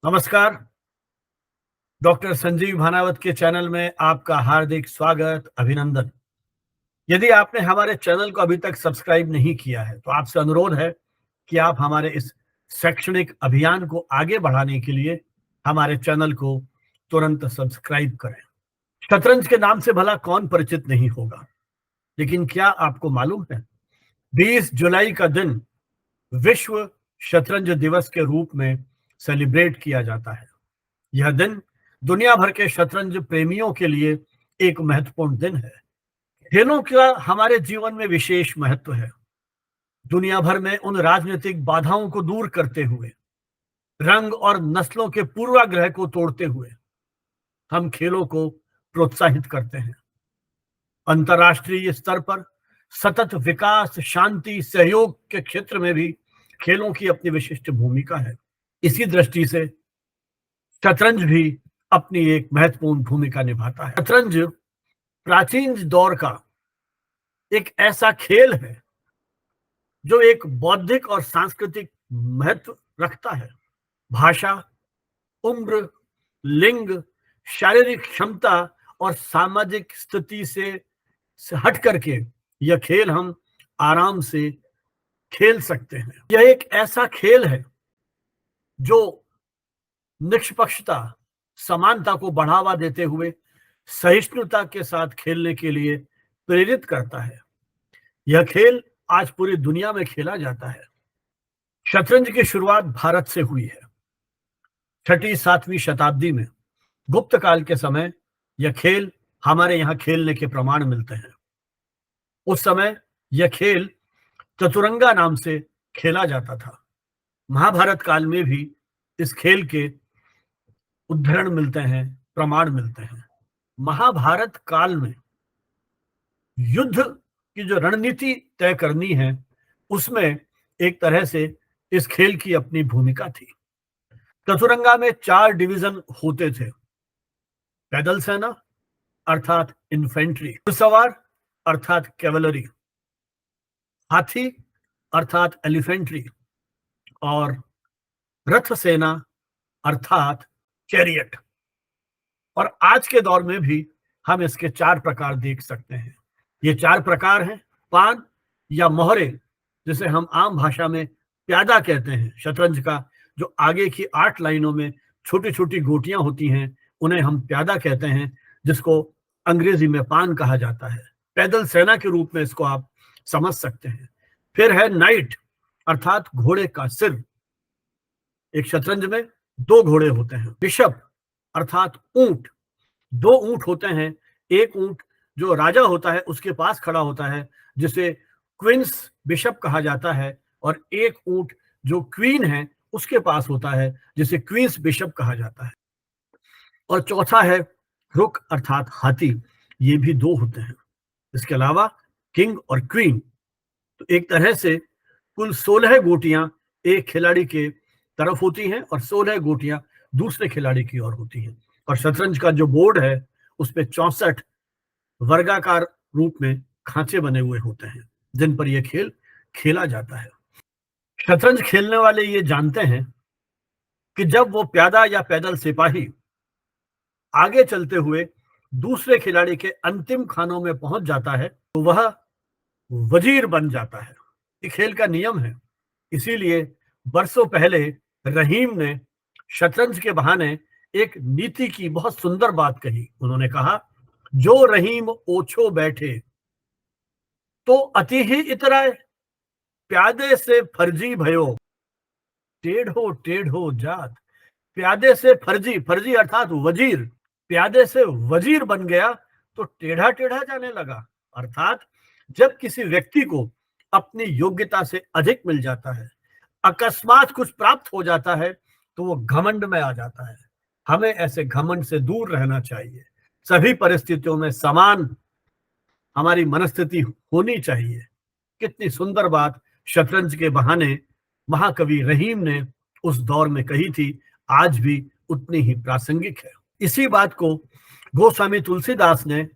नमस्कार। डॉक्टर संजीव भानावत के चैनल में आपका हार्दिक स्वागत, अभिनंदन। यदि आपने हमारे चैनल को अभी तक सब्सक्राइब नहीं किया है तो आपसे अनुरोध है कि आप हमारे इस शैक्षणिक अभियान को आगे बढ़ाने के लिए हमारे चैनल को तुरंत सब्सक्राइब करें। शतरंज के नाम से भला कौन परिचित नहीं होगा, लेकिन क्या आपको मालूम है 20 जुलाई का दिन विश्व शतरंज दिवस के रूप में सेलिब्रेट किया जाता है। यह दिन दुनिया भर के शतरंज प्रेमियों के लिए एक महत्वपूर्ण दिन है। खेलों का हमारे जीवन में विशेष महत्व है। दुनिया भर में उन राजनीतिक बाधाओं को दूर करते हुए, रंग और नस्लों के पूर्वाग्रह को तोड़ते हुए हम खेलों को प्रोत्साहित करते हैं। अंतर्राष्ट्रीय स्तर पर सतत विकास, शांति, सहयोग के क्षेत्र में भी खेलों की अपनी विशिष्ट भूमिका है। इसी दृष्टि से शतरंज भी अपनी एक महत्वपूर्ण भूमिका निभाता है। शतरंज प्राचीन दौर का एक ऐसा खेल है जो एक बौद्धिक और सांस्कृतिक महत्व रखता है। भाषा, उम्र, लिंग, शारीरिक क्षमता और सामाजिक स्थिति से हट करके यह खेल हम आराम से खेल सकते हैं। यह एक ऐसा खेल है जो निष्पक्षता, समानता को बढ़ावा देते हुए सहिष्णुता के साथ खेलने के लिए प्रेरित करता है। यह खेल आज पूरी दुनिया में खेला जाता है। शतरंज की शुरुआत भारत से हुई है। 6वीं-7वीं शताब्दी में गुप्त काल के समय यह खेल हमारे यहाँ खेलने के प्रमाण मिलते हैं। उस समय यह खेल चतुरंगा नाम से खेला जाता था। महाभारत काल में भी इस खेल के उद्धरण मिलते हैं, प्रमाण मिलते हैं। महाभारत काल में युद्ध की जो रणनीति तय करनी है, उसमें एक तरह से इस खेल की अपनी भूमिका थी। चतुरंगा में 4 डिवीजन होते थे। पैदल सेना अर्थात इन्फेंट्री, घुड़सवार अर्थात कैवलरी, हाथी अर्थात एलिफेंट्री और रथ सेना अर्थात चैरियट। और आज के दौर में भी हम इसके 4 प्रकार देख सकते हैं। ये 4 प्रकार हैं। पान या मोहरे, जिसे हम आम भाषा में प्यादा कहते हैं। शतरंज का जो आगे की 8 लाइनों में छोटी छोटी गोटियां होती हैं, उन्हें हम प्यादा कहते हैं, जिसको अंग्रेजी में पान कहा जाता है। पैदल सेना के रूप में इसको आप समझ सकते हैं। फिर है नाइट अर्थात घोड़े का सिर। एक शतरंज में 2 घोड़े होते हैं। बिशप अर्थात ऊंट, 2 ऊंट होते हैं। एक ऊंट जो राजा होता है उसके पास खड़ा होता है, जिसे क्वींस बिशप कहा जाता है, और एक ऊंट जो क्वीन है उसके पास होता है, जिसे क्वींस बिशप कहा जाता है। और चौथा है रुक अर्थात हाथी। ये भी 2 होते हैं। इसके अलावा किंग और क्वीन। तो एक तरह से कुल 16 गोटियां एक खिलाड़ी के तरफ होती हैं और 16 गोटियां दूसरे खिलाड़ी की ओर होती हैं। और शतरंज का जो बोर्ड है उस पे 64 वर्गाकार रूप में खांचे बने हुए होते हैं, जिन पर यह खेल खेला जाता है। शतरंज खेलने वाले ये जानते हैं कि जब वो प्यादा या पैदल सिपाही आगे चलते हुए दूसरे खिलाड़ी के अंतिम खानों में पहुंच जाता है तो वह वजीर बन जाता है। ये खेल का नियम है। इसीलिए बरसों पहले रहीम ने शतरंज के बहाने एक नीति की बहुत सुंदर बात कही। उन्होंने कहा, जो रहीम ओछो बैठे तो अति ही इतराए, प्यादे से फर्जी भयो, टेढ़ो टेढ़ो जात। प्यादे से फर्जी, फर्जी अर्थात वजीर, प्यादे से वजीर बन गया तो टेढ़ा टेढ़ा जाने लगा। अर्थात जब किसी व्यक्ति को अपनी योग्यता से अधिक मिल जाता है, अकस्मात कुछ प्राप्त हो जाता है, तो वो घमंड में आ जाता है। हमें ऐसे घमंड से दूर रहना चाहिए। सभी परिस्थितियों में समान हमारी मनस्थिति होनी चाहिए। कितनी सुंदर बात शतरंज के बहाने महाकवि रहीम ने उस दौर में कही थी, आज भी उतनी ही प्रासंगिक है। इसी बात को गोस्वामी तुलसीदास ने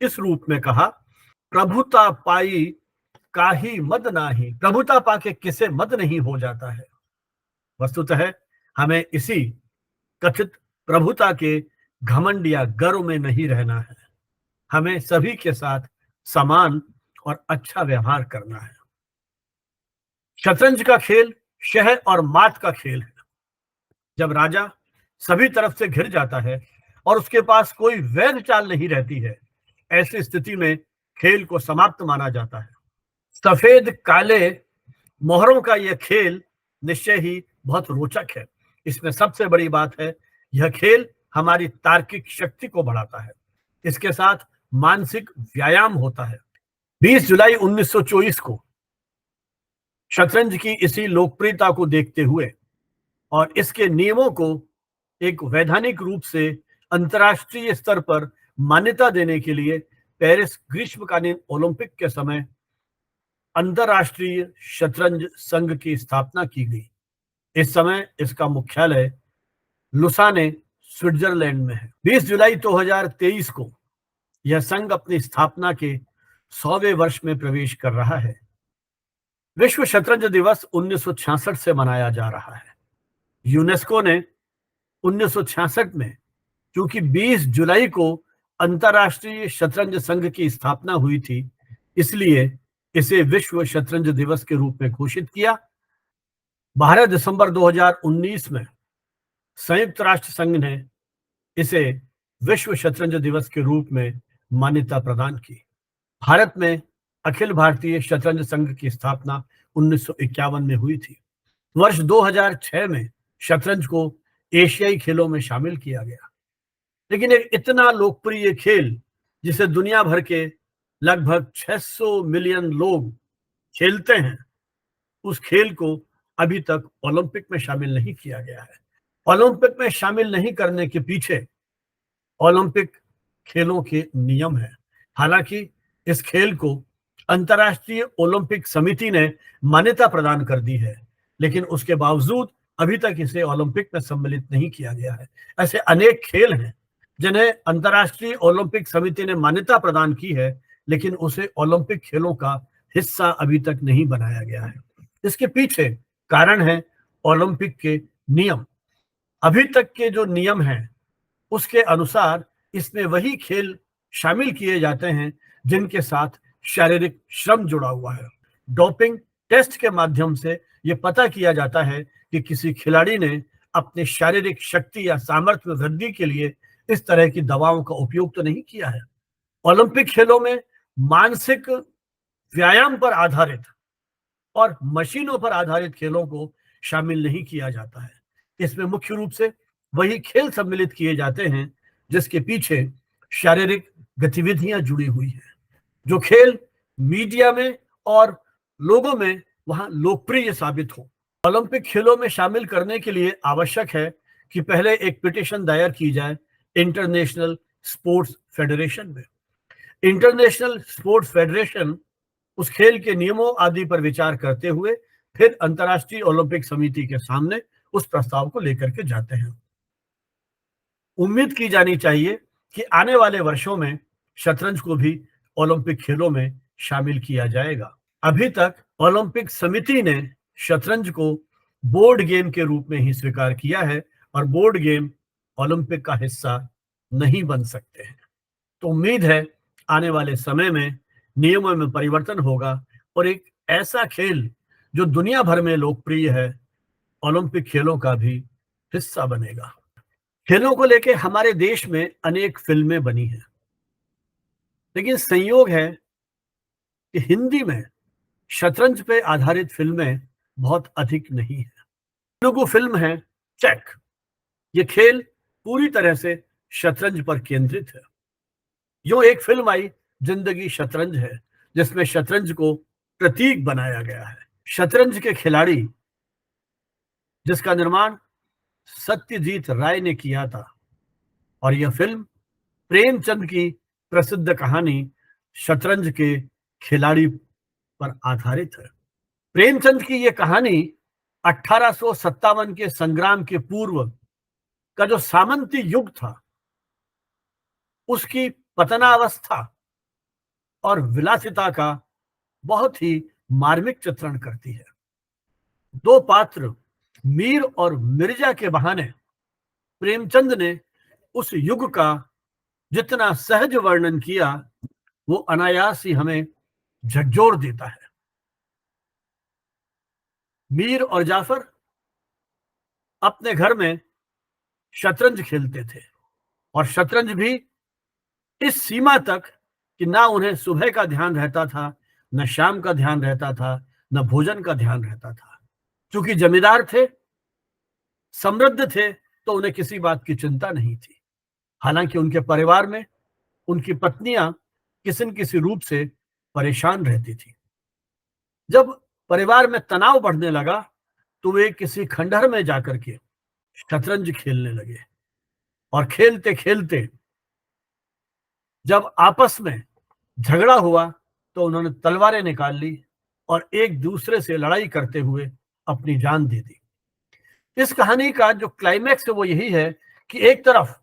इस रूप में कहा, प्रभुता पाई काहि मद नाही, प्रभुता पाके किसे मद नहीं हो जाता है। वस्तुतः हमें इसी कथित प्रभुता के घमंड या गर्व में नहीं रहना है। हमें सभी के साथ समान और अच्छा व्यवहार करना है। शतरंज का खेल शह और मात का खेल है। जब राजा सभी तरफ से घिर जाता है और उसके पास कोई वैध चाल नहीं रहती है, ऐसी स्थिति में खेल को समाप्त माना जाता है। सफेद काले मोहरों का यह खेल निश्चय ही बहुत रोचक है। इसमें सबसे बड़ी बात है, यह खेल हमारी तार्किक शक्ति को बढ़ाता है। इसके साथ मानसिक व्यायाम होता है। 20 जुलाई 1924 को शतरंज की इसी लोकप्रियता को देखते हुए और इसके नियमों को एक वैधानिक रूप से अंतर्राष्ट्रीय स्तर पर मान्यता देने के लिए पेरिस ग्रीष्मकालीन ओलंपिक के समय अंतर्राष्ट्रीय शतरंज संघ की स्थापना की गई। इस समय इसका मुख्यालय लुसाने, स्विट्जरलैंड में है। 20 जुलाई 2023 को यह संघ अपनी स्थापना के 100वें वर्ष में प्रवेश कर रहा है। विश्व शतरंज दिवस 1966 से मनाया जा रहा है। यूनेस्को ने 1966 में, क्योंकि 20 जुलाई को अंतर्राष्ट्रीय शतरंज संघ की स्थापना हुई थी, इसलिए इसे विश्व शतरंज दिवस के रूप में घोषित किया। 12 दिसंबर 2019 में संयुक्त राष्ट्र संघ ने इसे विश्व शतरंज दिवस के रूप में मान्यता प्रदान की। भारत में अखिल भारतीय शतरंज संघ की स्थापना 1951 में हुई थी। वर्ष 2006 में शतरंज को एशियाई खेलों में शामिल किया गया। लेकिन एक इतना लोकप्रिय खेल जिसे दुनिया भर के लगभग 600 मिलियन लोग खेलते हैं, उस खेल को अभी तक ओलंपिक में शामिल नहीं किया गया है। ओलंपिक में शामिल नहीं करने के पीछे ओलंपिक खेलों के नियम हैं। हालांकि इस खेल को अंतर्राष्ट्रीय ओलंपिक समिति ने मान्यता प्रदान कर दी है, लेकिन उसके बावजूद अभी तक इसे ओलंपिक में सम्मिलित नहीं किया गया है। ऐसे अनेक खेल हैं जिन्हें अंतर्राष्ट्रीय ओलंपिक समिति ने मान्यता प्रदान की है, लेकिन उसे ओलंपिक खेलों का हिस्सा अभी तक नहीं बनाया गया है। इसके पीछे कारण है ओलंपिक के नियम। अभी तक के जो नियम हैं, उसके अनुसार इसमें वही खेल शामिल किए जाते हैं जिनके साथ शारीरिक श्रम जुड़ा हुआ है। डोपिंग टेस्ट के माध्यम से यह पता किया जाता है कि किसी खिलाड़ी ने अपनी शारीरिक शक्ति या सामर्थ्य में वृद्धि के लिए इस तरह की दवाओं का उपयोग तो नहीं किया है। ओलंपिक खेलों में मानसिक व्यायाम पर आधारित और मशीनों पर आधारित खेलों को शामिल नहीं किया जाता है। इसमें मुख्य रूप से वही खेल सम्मिलित किए जाते हैं जिसके पीछे शारीरिक गतिविधियां जुड़ी हुई हैं, जो खेल मीडिया में और लोगों में वहां लोकप्रिय साबित हो। ओलंपिक खेलों में शामिल करने के लिए आवश्यक है कि पहले एक पिटीशन दायर की जाए इंटरनेशनल स्पोर्ट्स फेडरेशन में। इंटरनेशनल स्पोर्ट्स फेडरेशन उस खेल के नियमों आदि पर विचार करते हुए फिर अंतर्राष्ट्रीय ओलंपिक समिति के सामने उस प्रस्ताव को लेकर के जाते हैं। उम्मीद की जानी चाहिए कि आने वाले वर्षों में शतरंज को भी ओलंपिक खेलों में शामिल किया जाएगा। अभी तक ओलंपिक समिति ने शतरंज को बोर्ड गेम के रूप में ही स्वीकार किया है और बोर्ड गेम ओलंपिक का हिस्सा नहीं बन सकते हैं। तो उम्मीद है आने वाले समय में नियमों में परिवर्तन होगा और एक ऐसा खेल जो दुनिया भर में लोकप्रिय है, ओलंपिक खेलों का भी हिस्सा बनेगा। खेलों को लेकर हमारे देश में अनेक फिल्में बनी हैं, लेकिन संयोग है कि हिंदी में शतरंज पे आधारित फिल्में बहुत अधिक नहीं है। तेलुगु फिल्म है चेक। ये खेल पूरी तरह से शतरंज पर केंद्रित है। यूं एक फिल्म आई जिंदगी शतरंज है, जिसमें शतरंज को प्रतीक बनाया गया है। शतरंज के खिलाड़ी, जिसका निर्माण सत्यजीत राय ने किया था, और यह फिल्म प्रेमचंद की प्रसिद्ध कहानी शतरंज के खिलाड़ी पर आधारित है। प्रेमचंद की यह कहानी 1857 के संग्राम के पूर्व का जो सामंती युग था, उसकी पतनावस्था और विलासिता का बहुत ही मार्मिक चित्रण करती है। दो पात्र मीर और मिर्जा के बहाने प्रेमचंद ने उस युग का जितना सहज वर्णन किया वो अनायास ही हमें झकझोर देता है। मीर और जाफर अपने घर में शतरंज खेलते थे, और शतरंज भी इस सीमा तक कि ना उन्हें सुबह का ध्यान रहता था, न शाम का ध्यान रहता था, न भोजन का ध्यान रहता था। क्योंकि जमींदार थे, समृद्ध थे, तो उन्हें किसी बात की चिंता नहीं थी। हालांकि उनके परिवार में उनकी पत्नियां किसी न किसी रूप से परेशान रहती थी। जब परिवार में तनाव बढ़ने लगा तो वे किसी खंडहर में जाकर के शतरंज खेलने लगे, और खेलते खेलते जब आपस में झगड़ा हुआ तो उन्होंने तलवारें निकाल ली और एक दूसरे से लड़ाई करते हुए अपनी जान दे दी। इस कहानी का जो क्लाइमैक्स है वो यही है कि एक तरफ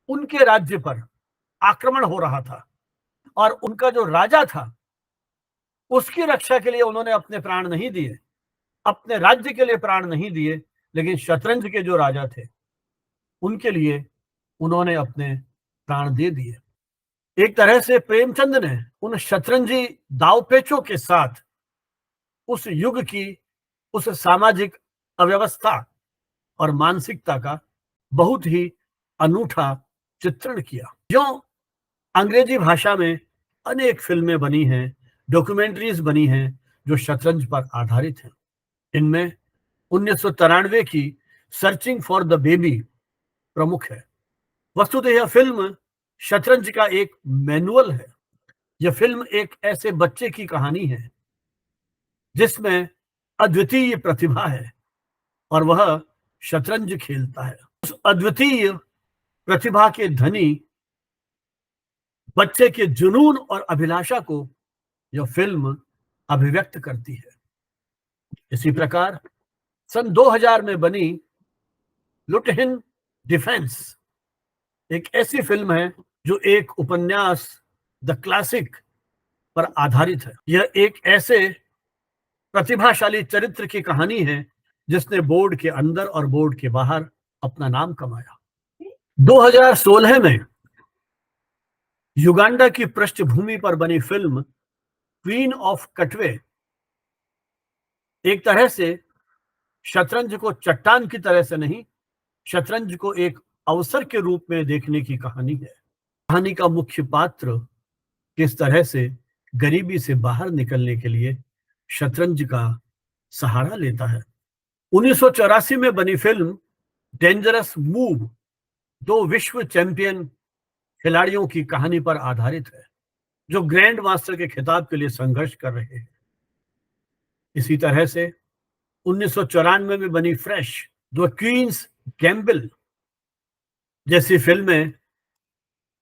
उनके राज्य पर आक्रमण हो रहा था और उनका जो राजा था उसकी रक्षा के लिए उन्होंने अपने प्राण नहीं दिए, अपने राज्य के लिए प्राण नहीं दिए, लेकिन शतरंज के जो राजा थे उनके लिए उन्होंने अपने प्राण दे दिए। एक तरह से प्रेमचंद ने उन शतरंजी दावपेचों के साथ उस युग की उस सामाजिक अव्यवस्था और मानसिकता का बहुत ही अनूठा चित्रण किया। जो अंग्रेजी भाषा में अनेक फिल्में बनी हैं, डॉक्यूमेंट्रीज बनी हैं जो शतरंज पर आधारित हैं। इनमें 1993 की सर्चिंग फॉर द बेबी प्रमुख है। वस्तुतः यह फिल्म शतरंज का एक मैनुअल है। यह फिल्म एक ऐसे बच्चे की कहानी है जिसमें अद्वितीय प्रतिभा है और वह शतरंज खेलता है। उस अद्वितीय प्रतिभा के धनी बच्चे के जुनून और अभिलाषा को यह फिल्म अभिव्यक्त करती है। इसी प्रकार सन 2000 में बनी लुटहिन डिफेंस एक ऐसी फिल्म है जो एक उपन्यास द क्लासिक पर आधारित है। यह एक ऐसे प्रतिभाशाली चरित्र की कहानी है जिसने बोर्ड के अंदर और बोर्ड के बाहर अपना नाम कमाया। 2016 में युगांडा की पृष्ठभूमि पर बनी फिल्म क्वीन ऑफ कटवे एक तरह से शतरंज को चट्टान की तरह से नहीं, शतरंज को एक अवसर के रूप में देखने की कहानी है। कहानी का मुख्य पात्र किस तरह से गरीबी से बाहर निकलने के लिए शतरंज का सहारा लेता है। 1984 में बनी फिल्म डेंजरस मूव दो विश्व चैंपियन खिलाड़ियों की कहानी पर आधारित है जो ग्रैंड मास्टर के खिताब के लिए संघर्ष कर रहे हैं। इसी तरह से 1994 में बनी फ्रेश द क्वींस गैम्बिल जैसी फिल्में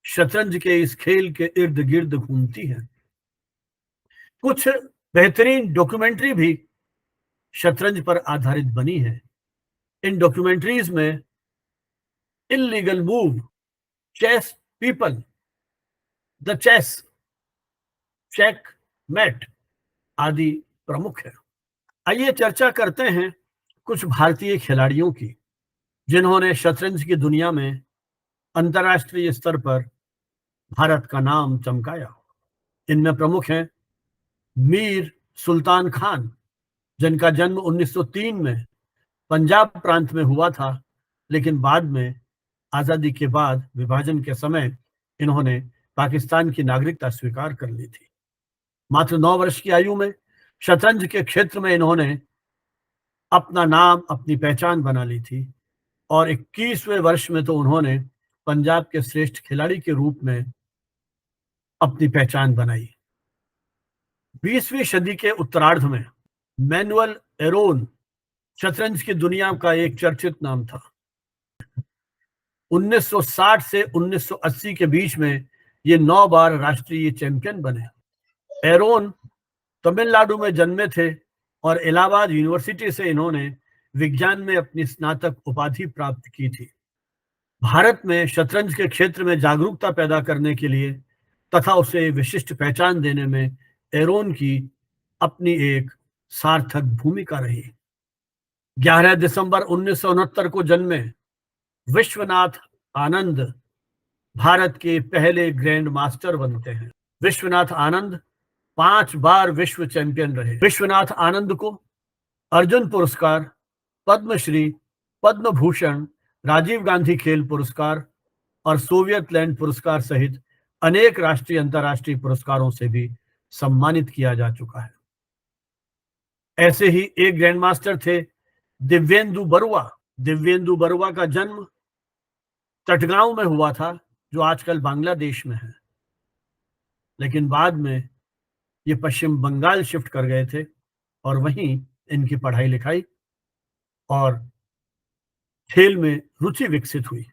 शतरंज के इस खेल के इर्द गिर्द घूमती हैं। कुछ बेहतरीन डॉक्यूमेंट्री भी शतरंज पर आधारित बनी है। इन डॉक्यूमेंट्रीज में illegal move, chess people, the chess, checkmate आदि प्रमुख है। आइए चर्चा करते हैं कुछ भारतीय खिलाड़ियों की जिन्होंने शतरंज की दुनिया में अंतर्राष्ट्रीय स्तर पर भारत का नाम चमकाया। इनमें प्रमुख हैं मीर सुल्तान खान, जिनका जन्म 1903 में पंजाब प्रांत में हुआ था, लेकिन बाद में आजादी के बाद विभाजन के समय इन्होंने पाकिस्तान की नागरिकता स्वीकार कर ली थी। मात्र 9 वर्ष की आयु में शतरंज के क्षेत्र में इन्होंने अपना नाम, अपनी पहचान बना ली थी और 21वें वर्ष में तो उन्होंने पंजाब के श्रेष्ठ खिलाड़ी के रूप में अपनी पहचान बनाई। 20वीं सदी के उत्तरार्ध में मैनुअल एरोन शतरंज की दुनिया का एक चर्चित नाम था। 1960 से 1980 के बीच में ये 9 बार राष्ट्रीय चैंपियन बने। एरोन तमिलनाडु में जन्मे थे और इलाहाबाद यूनिवर्सिटी से इन्होंने विज्ञान में अपनी स्नातक उपाधि प्राप्त की थी। भारत में शतरंज के क्षेत्र में जागरूकता पैदा करने के लिए तथा उसे विशिष्ट पहचान देने में एरोन की अपनी एक सार्थक भूमिका रही। 11 दिसंबर 1969 को जन्मे विश्वनाथ आनंद भारत के पहले ग्रैंड मास्टर बनते हैं। विश्वनाथ आनंद 5 बार विश्व चैंपियन रहे। विश्वनाथ आनंद को अर्जुन पुरस्कार, पद्मश्री, पद्म भूषण, राजीव गांधी खेल पुरस्कार और सोवियत लैंड पुरस्कार सहित अनेक राष्ट्रीय अंतर्राष्ट्रीय पुरस्कारों से भी सम्मानित किया जा चुका है। ऐसे ही एक ग्रैंड मास्टर थे दिव्येंदु बरुआ। दिव्येंदु बरुआ का जन्म चटगांव में हुआ था, जो आजकल बांग्लादेश में है, लेकिन बाद में ये पश्चिम बंगाल शिफ्ट कर गए थे और वहीं इनकी पढ़ाई लिखाई और खेल में रुचि विकसित हुई।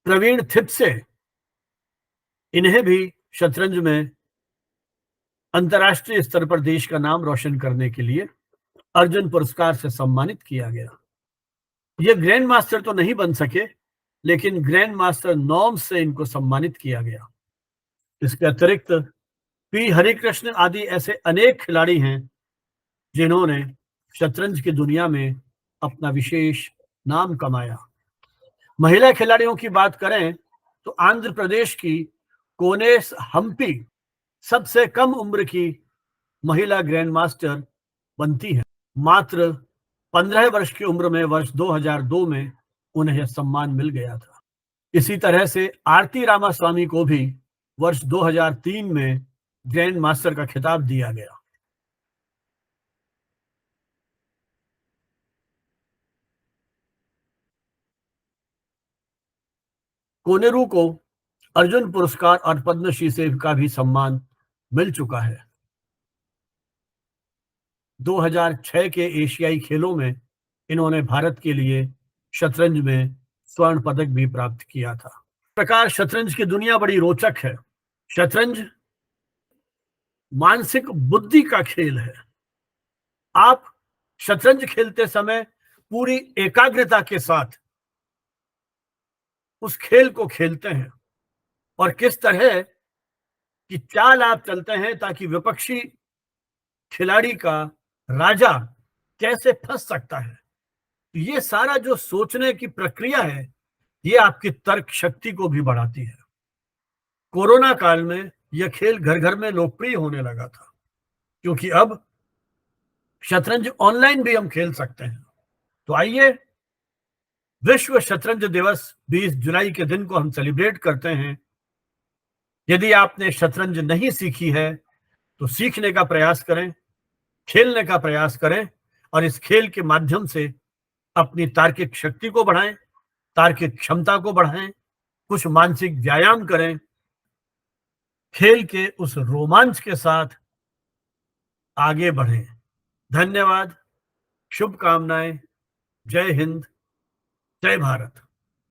प्रवीण थिप्से, इन्हें भी शतरंज में अंतर्राष्ट्रीय स्तर पर देश का नाम रोशन करने के लिए अर्जुन पुरस्कार से सम्मानित किया गया। ये ग्रैंड मास्टर तो नहीं बन सके, लेकिन ग्रैंड मास्टर नॉर्म से इनको सम्मानित किया गया। इसके अतिरिक्त पी हरिकृष्ण आदि ऐसे अनेक खिलाड़ी हैं जिन्होंने शतरंज की दुनिया में अपना विशेष नाम कमाया। महिला खिलाड़ियों की बात करें तो आंध्र प्रदेश की कोनेस हम्पी सबसे कम उम्र की महिला ग्रैंड मास्टर बनती है। मात्र 15 वर्ष की उम्र में वर्ष 2002 में उन्हें यह सम्मान मिल गया था। इसी तरह से आरती रामास्वामी को भी वर्ष 2003 में ग्रैंड मास्टर का खिताब दिया गया। कोनेरू को अर्जुन पुरस्कार और पद्मश्री से का भी सम्मान मिल चुका है। 2006 के एशियाई खेलों में इन्होंने भारत के लिए शतरंज में स्वर्ण पदक भी प्राप्त किया था। इस प्रकार शतरंज की दुनिया बड़ी रोचक है। शतरंज मानसिक बुद्धि का खेल है। आप शतरंज खेलते समय पूरी एकाग्रता के साथ उस खेल को खेलते हैं और किस तरह की चाल आप चलते हैं ताकि विपक्षी खिलाड़ी का राजा कैसे फंस सकता है। ये सारा जो सोचने की प्रक्रिया है, ये आपकी तर्क शक्ति को भी बढ़ाती है। कोरोना काल में यह खेल घर घर में लोकप्रिय होने लगा था, क्योंकि अब शतरंज ऑनलाइन भी हम खेल सकते हैं। तो आइए, विश्व शतरंज दिवस 20 जुलाई के दिन को हम सेलिब्रेट करते हैं। यदि आपने शतरंज नहीं सीखी है तो सीखने का प्रयास करें, खेलने का प्रयास करें और इस खेल के माध्यम से अपनी तार्किक शक्ति को बढ़ाएं, तार्किक क्षमता को बढ़ाएं, कुछ मानसिक व्यायाम करें, खेल के उस रोमांच के साथ आगे बढ़ें। धन्यवाद, शुभकामनाएं, जय हिंद, जय भारत।